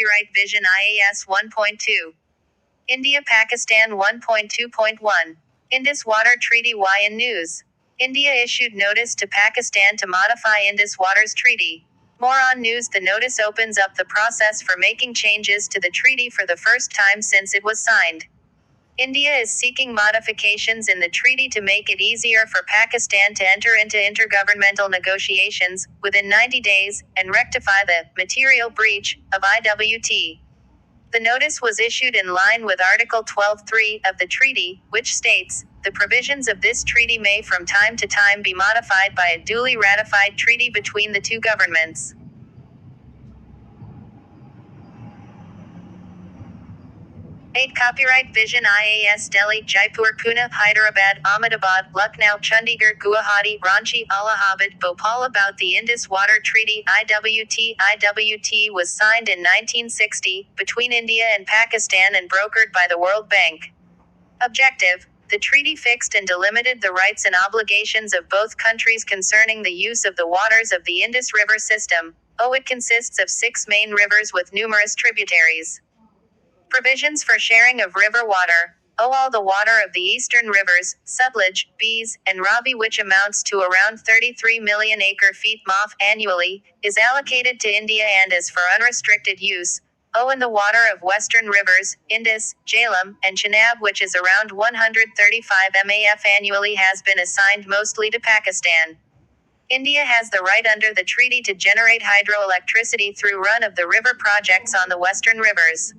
Copyright Vision IAS 1.2. India-Pakistan 1.2.1. Indus Water Treaty. Why in news? India issued notice to Pakistan to modify Indus Waters Treaty. More on news. The notice opens up the process for making changes to the treaty for the first time since it was signed. India is seeking modifications in the treaty to make it easier for Pakistan to enter into intergovernmental negotiations within 90 days and rectify the material breach of IWT. The notice was issued in line with Article 12.3 of the treaty, which states, "The provisions of this treaty may from time to time be modified by a duly ratified treaty between the two governments." 8. Copyright Vision IAS Delhi, Jaipur, Pune, Hyderabad, Ahmedabad, Lucknow, Chandigarh, Guwahati, Ranchi, Allahabad, Bhopal. About the Indus Water Treaty IWT. IWT was signed in 1960, between India and Pakistan and brokered by the World Bank. Objective: the treaty fixed and delimited the rights and obligations of both countries concerning the use of the waters of the Indus River system. It consists of 6 main rivers with numerous tributaries. Provisions for sharing of river water. All the water of the eastern rivers, Sutlej, Beas, and Ravi, which amounts to around 33 million acre-feet (MOF) annually, is allocated to India and is for unrestricted use. And the water of western rivers, Indus, Jhelum, and Chenab, which is around 135 MAF annually, has been assigned mostly to Pakistan. India has the right under the treaty to generate hydroelectricity through run-of-the-river projects on the western rivers.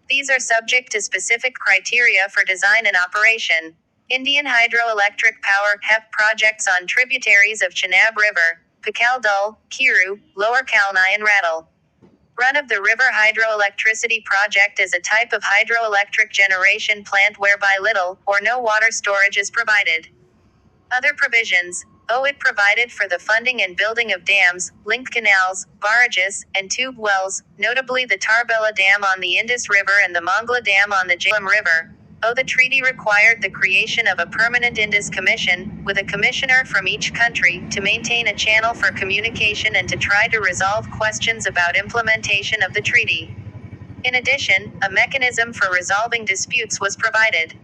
These are subject to specific criteria for design and operation. Indian Hydroelectric Power (HEP) projects on tributaries of Chenab River, Pakal Dul, Kiru, Lower Kalnai and Rattle. Run-of-the-river hydroelectricity project is a type of hydroelectric generation plant whereby little or no water storage is provided. Other provisions. It provided for the funding and building of dams, link canals, barrages, and tube wells, notably the Tarbela Dam on the Indus River and the Mongla Dam on the Jhelum River. The treaty required the creation of a permanent Indus Commission, with a commissioner from each country, to maintain a channel for communication and to try to resolve questions about implementation of the treaty. In addition, a mechanism for resolving disputes was provided.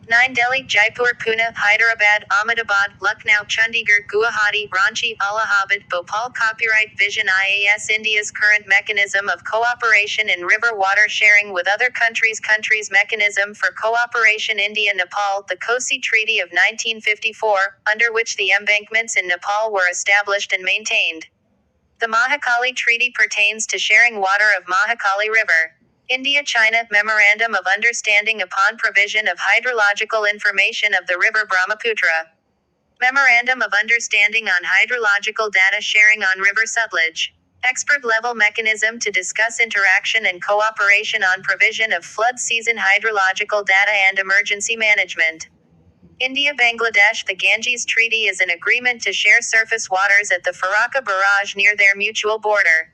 9. Delhi, Jaipur, Pune, Hyderabad, Ahmedabad, Lucknow, Chandigarh, Guwahati, Ranchi, Allahabad, Bhopal. Copyright Vision IAS India's current mechanism of cooperation in river water sharing with other countries. Countries Mechanism for Cooperation India-Nepal. The Kosi Treaty of 1954, under which the embankments in Nepal were established and maintained. The Mahakali Treaty pertains to sharing water of Mahakali River. India-China Memorandum of Understanding upon provision of hydrological information of the river Brahmaputra. Memorandum of Understanding on hydrological data sharing on River Sutlej. Expert-level mechanism to discuss interaction and cooperation on provision of flood season hydrological data and emergency management. India-Bangladesh. The Ganges Treaty is an agreement to share surface waters at the Farakka Barrage near their mutual border.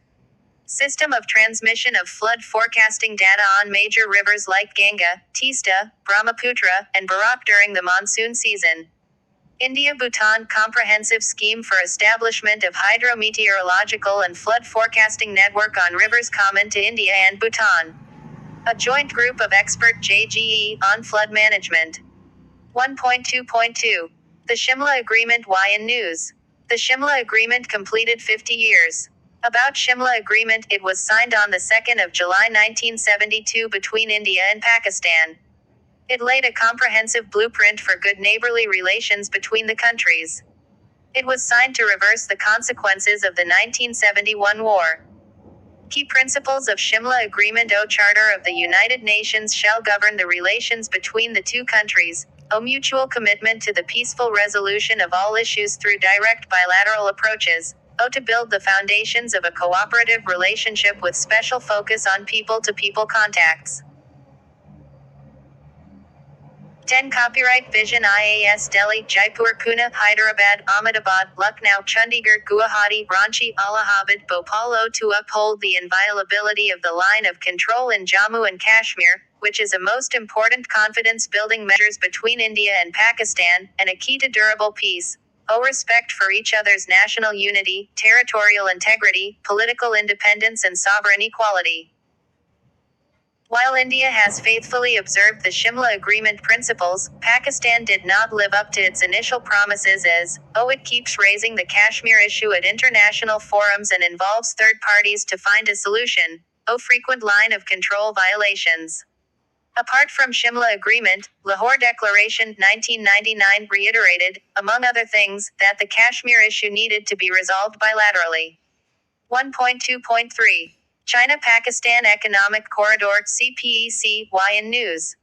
System of transmission of flood forecasting data on major rivers like Ganga, Teesta, Brahmaputra, and Barak during the monsoon season. India-Bhutan Comprehensive Scheme for Establishment of Hydrometeorological and Flood Forecasting Network on Rivers common to India and Bhutan. A joint group of expert JGE on flood management. 1.2.2. The Shimla Agreement. Why in news? The Shimla Agreement completed 50 years. About Shimla Agreement. It was signed on the 2nd of July 1972 between India and Pakistan. It laid a comprehensive blueprint for good neighborly relations between the countries. It was signed to reverse the consequences of the 1971 war. Key principles of Shimla Agreement. Charter of the United Nations shall govern the relations between the two countries. Mutual commitment to the peaceful resolution of all issues through direct bilateral approaches. To build the foundations of a cooperative relationship with special focus on people-to-people contacts. 10. Copyright Vision IAS Delhi, Jaipur, Pune, Hyderabad, Ahmedabad, Lucknow, Chandigarh, Guwahati, Ranchi, Allahabad, Bhopal. To uphold the inviolability of the line of control in Jammu and Kashmir, which is a most important confidence-building measures between India and Pakistan, and a key to durable peace. Respect for each other's national unity, territorial integrity, political independence and sovereign equality. While India has faithfully observed the Shimla Agreement principles, Pakistan did not live up to its initial promises as, it keeps raising the Kashmir issue at international forums and involves third parties to find a solution, frequent line of control violations. Apart from Shimla Agreement, Lahore Declaration 1999 reiterated, among other things, that the Kashmir issue needed to be resolved bilaterally. 1.2.3 China-Pakistan Economic Corridor (CPEC) in news.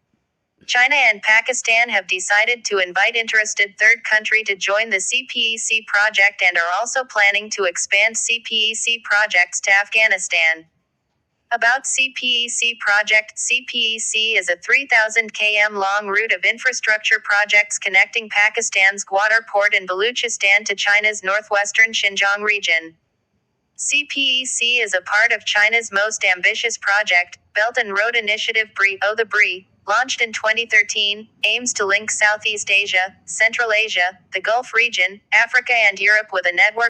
China and Pakistan have decided to invite interested third country to join the CPEC project and are also planning to expand CPEC projects to Afghanistan. About CPEC project. CPEC is a 3,000 km long route of infrastructure projects connecting Pakistan's Gwadar port in Baluchistan to China's northwestern Xinjiang region. CPEC is a part of China's most ambitious project, Belt and Road Initiative BRI, launched in 2013, aims to link Southeast Asia, Central Asia, the Gulf region, Africa and Europe with a network